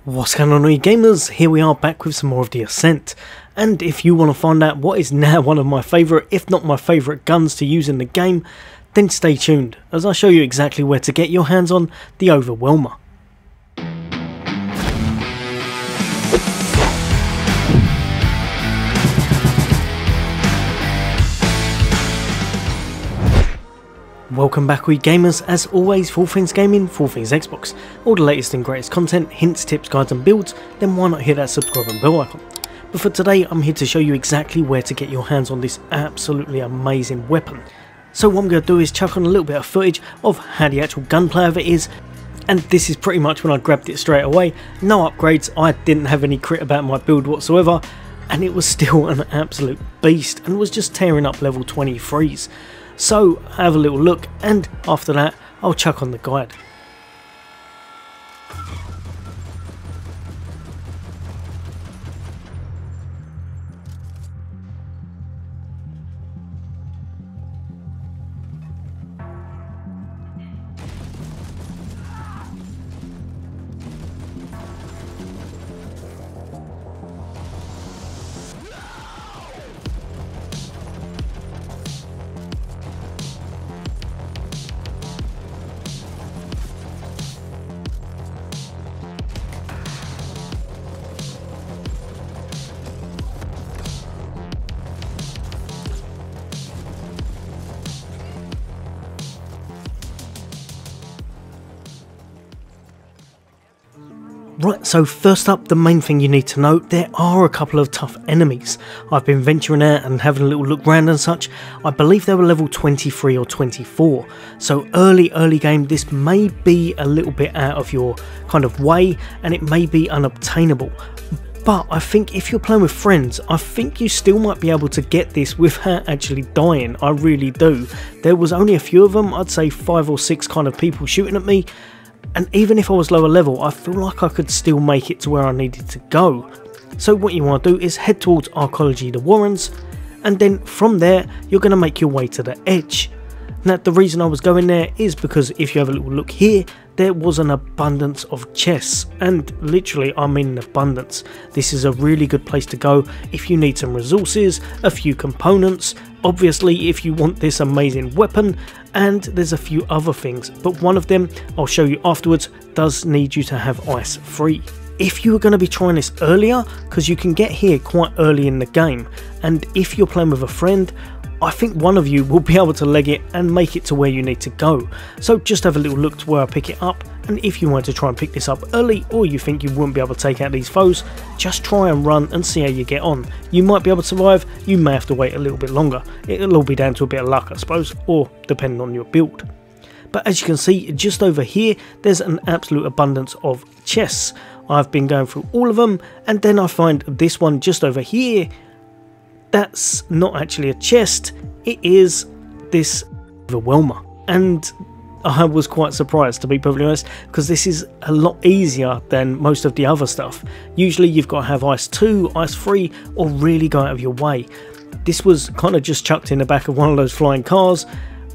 What's going on, all you gamers? Here we are back with some more of the Ascent, and if you want to find out what is now one of my favourite, if not my favourite guns to use in the game, then stay tuned as I show you exactly where to get your hands on the overwhelmer. Welcome back, we gamers. As always, for all things gaming, for all things Xbox, all the latest and greatest content, hints, tips, guides and builds, then why not hit that subscribe and bell icon. But for today, I'm here to show you exactly where to get your hands on this absolutely amazing weapon. So what I'm going to do is chuck on a little bit of footage of how the actual gunplay of it is, and this is pretty much when I grabbed it straight away. No upgrades, I didn't have any crit about my build whatsoever, and it was still an absolute beast and was just tearing up level 23s. So have a little look, and after that I'll chuck on the guide. Right, so first up, the main thing you need to know, there are a couple of tough enemies. I've been venturing out and having a little look round and such. I believe they were level 23 or 24, so early game, this may be a little bit out of your kind of way and it may be unobtainable. But I think if you're playing with friends, I think you still might be able to get this without actually dying. I really do. There was only a few of them, I'd say 5 or 6 kind of people shooting at me. And even if I was lower level, I feel like I could still make it to where I needed to go. So what you want to do is head towards Archaeology the Warrens, and then from there you're going to make your way to the edge. Now the reason I was going there is because if you have a little look here, there was an abundance of chests, and literally I mean an abundance. This is a really good place to go if you need some resources, a few components, obviously if you want this amazing weapon, and there's a few other things, but one of them I'll show you afterwards does need you to have ice free. If you were going to be trying this earlier, because you can get here quite early in the game, and if you're playing with a friend, I think one of you will be able to leg it and make it to where you need to go. So just have a little look to where I pick it up, and if you want to try and pick this up early, or you think you wouldn't be able to take out these foes, just try and run and see how you get on. You might be able to survive, you may have to wait a little bit longer. It'll all be down to a bit of luck, I suppose, or depending on your build. But as you can see, just over here, there's an absolute abundance of chests. I've been going through all of them, and then I find this one just over here. That's not actually a chest, it is this overwhelmer, and I was quite surprised, to be perfectly honest, because this is a lot easier than most of the other stuff. Usually you've got to have ice 2, ice 3, or really go out of your way. This was kind of just chucked in the back of one of those flying cars,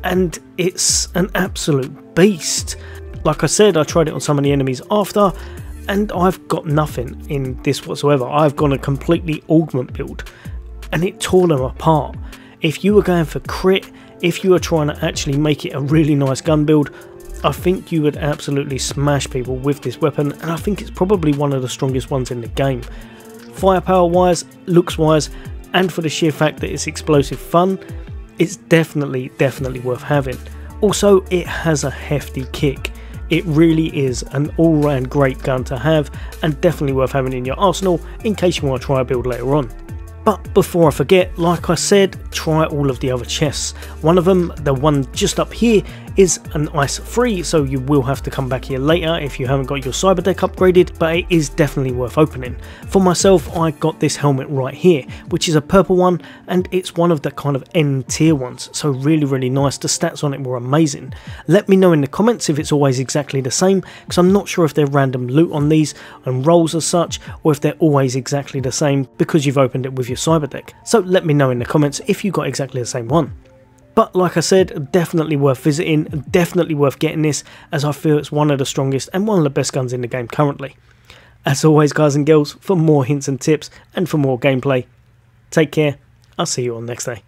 and it's an absolute beast. Like I said, I tried it on some of the enemies after, and I've got nothing in this whatsoever. I've gone a completely augment build, and it tore them apart. If you were going for crit, if you were trying to actually make it a really nice gun build, I think you would absolutely smash people with this weapon, and I think it's probably one of the strongest ones in the game. Firepower wise, looks wise, and for the sheer fact that it's explosive fun, it's definitely worth having. Also, it has a hefty kick. It really is an all-round great gun to have, and definitely worth having in your arsenal in case you want to try a build later on. But before I forget, like I said, try all of the other chests. One of them, the one just up here, is an ice free, so you will have to come back here later if you haven't got your cyber deck upgraded, but it is definitely worth opening. For myself, I got this helmet right here, which is a purple one, and it's one of the kind of end tier ones, so really nice. The stats on it were amazing. Let me know in the comments if it's always exactly the same, because I'm not sure if they're random loot on these and rolls as such, or if they're always exactly the same because you've opened it with your cyber deck. So let me know in the comments if you got exactly the same one. But like I said, definitely worth visiting, definitely worth getting this, as I feel it's one of the strongest and one of the best guns in the game currently. as always guys and girls, for more hints and tips and for more gameplay. Take care, I'll see you all next day.